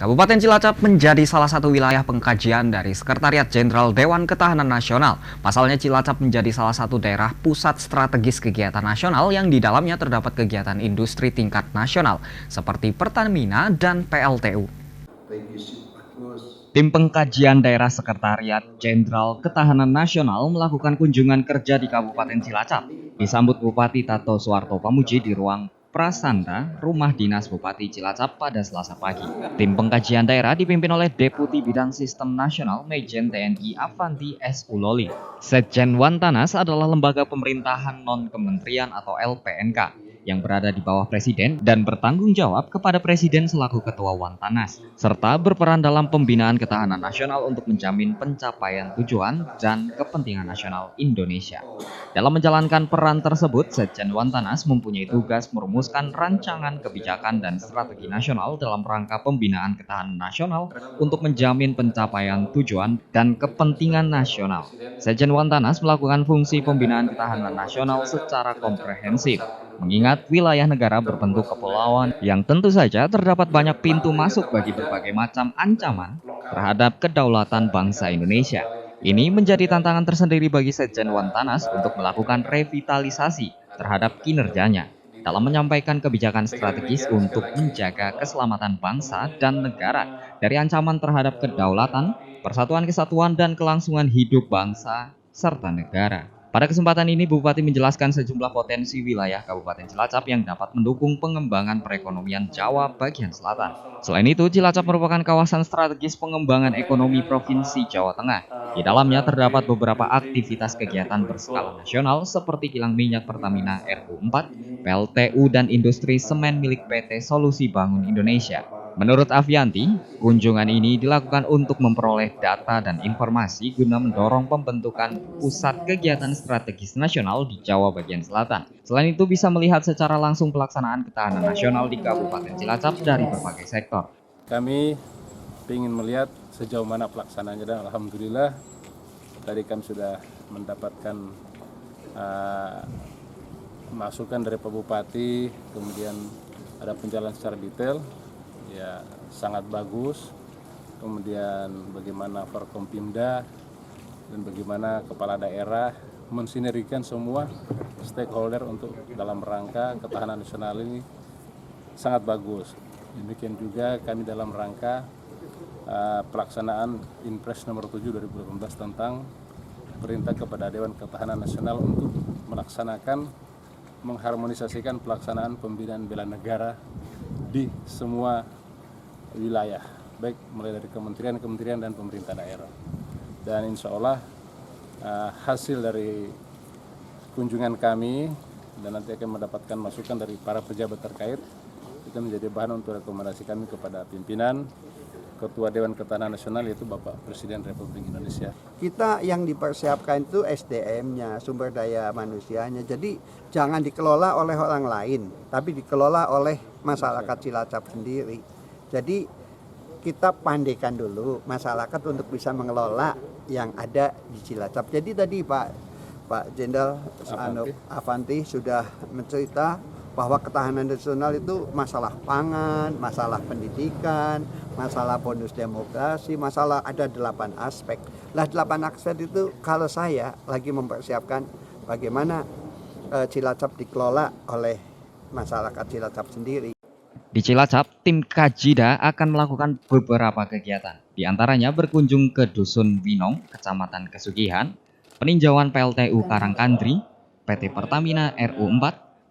Kabupaten Cilacap menjadi salah satu wilayah pengkajian dari Sekretariat Jenderal Dewan Ketahanan Nasional. Pasalnya Cilacap menjadi salah satu daerah pusat strategis kegiatan nasional yang di dalamnya terdapat kegiatan industri tingkat nasional seperti Pertamina dan PLTU. Tim pengkajian daerah Sekretariat Jenderal Ketahanan Nasional melakukan kunjungan kerja di Kabupaten Cilacap. Disambut Bupati Tato Suwarto Pamuji di ruang Prasanda, Rumah Dinas Bupati Cilacap pada Selasa pagi. Tim pengkajian daerah dipimpin oleh Deputi Bidang Sistem Nasional Majen TNI Avanti S. Uloli. Sekjen Wantanas adalah lembaga pemerintahan non-kementerian atau LPNK yang berada di bawah Presiden dan bertanggung jawab kepada Presiden selaku Ketua Wantanas, serta berperan dalam pembinaan ketahanan nasional untuk menjamin pencapaian tujuan dan kepentingan nasional Indonesia. Dalam menjalankan peran tersebut, Sekjen Wantanas mempunyai tugas merumuskan rancangan kebijakan dan strategi nasional dalam rangka pembinaan ketahanan nasional untuk menjamin pencapaian tujuan dan kepentingan nasional. Sekjen Wantanas melakukan fungsi pembinaan ketahanan nasional secara komprehensif, mengingat wilayah negara berbentuk kepulauan yang tentu saja terdapat banyak pintu masuk bagi berbagai macam ancaman terhadap kedaulatan bangsa Indonesia. Ini menjadi tantangan tersendiri bagi Sekjen Wantanas untuk melakukan revitalisasi terhadap kinerjanya dalam menyampaikan kebijakan strategis untuk menjaga keselamatan bangsa dan negara dari ancaman terhadap kedaulatan, persatuan kesatuan, dan kelangsungan hidup bangsa serta negara. Pada kesempatan ini, Bupati menjelaskan sejumlah potensi wilayah Kabupaten Cilacap yang dapat mendukung pengembangan perekonomian Jawa bagian selatan. Selain itu, Cilacap merupakan kawasan strategis pengembangan ekonomi Provinsi Jawa Tengah. Di dalamnya terdapat beberapa aktivitas kegiatan berskala nasional seperti kilang minyak Pertamina RU4, PLTU, dan industri semen milik PT Solusi Bangun Indonesia. Menurut Avianti, kunjungan ini dilakukan untuk memperoleh data dan informasi guna mendorong pembentukan pusat kegiatan strategis nasional di Jawa bagian selatan. Selain itu bisa melihat secara langsung pelaksanaan ketahanan nasional di Kabupaten Cilacap dari berbagai sektor. Kami ingin melihat sejauh mana pelaksanaannya dan alhamdulillah tadi kami sudah mendapatkan masukan dari Pak Bupati, kemudian ada penjelasan secara detail. Ya, sangat bagus. Kemudian bagaimana Forkompimda dan bagaimana kepala daerah mensinergikan semua stakeholder untuk dalam rangka ketahanan nasional ini sangat bagus. Demikian juga kami dalam rangka pelaksanaan Inpres nomor 7 2018 tentang perintah kepada Dewan Ketahanan Nasional untuk mengharmonisasikan pelaksanaan pembinaan bela negara di semua wilayah, baik mulai dari kementerian dan pemerintah daerah. Dan insya Allah hasil dari kunjungan kami dan nanti akan mendapatkan masukan dari para pejabat terkait itu menjadi bahan untuk rekomendasi kami kepada pimpinan Ketua Dewan Ketahanan Nasional yaitu Bapak Presiden Republik Indonesia. Kita yang dipersiapkan itu SDM-nya, sumber daya manusianya. Jadi jangan dikelola oleh orang lain, tapi dikelola oleh masyarakat Cilacap sendiri. Jadi kita pandaikan dulu masyarakat untuk bisa mengelola yang ada di Cilacap. Jadi tadi Pak Jenderal Avanti sudah mencerita bahwa ketahanan nasional itu masalah pangan, masalah pendidikan, masalah bonus demografi, masalah ada 8 aspek. 8 aspek itu kalau saya lagi mempersiapkan bagaimana Cilacap dikelola oleh masyarakat Cilacap sendiri. Di Cilacap, tim Kajida akan melakukan beberapa kegiatan. Di antaranya berkunjung ke Dusun Winong, Kecamatan Kesugihan, peninjauan PLTU Karangkandri, PT Pertamina RU4,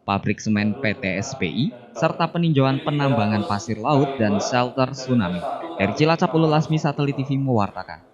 pabrik semen PT SPI, serta peninjauan penambangan pasir laut dan shelter tsunami. Dari Cilacap, Ulu Lasmi Satelit TV mewartakan.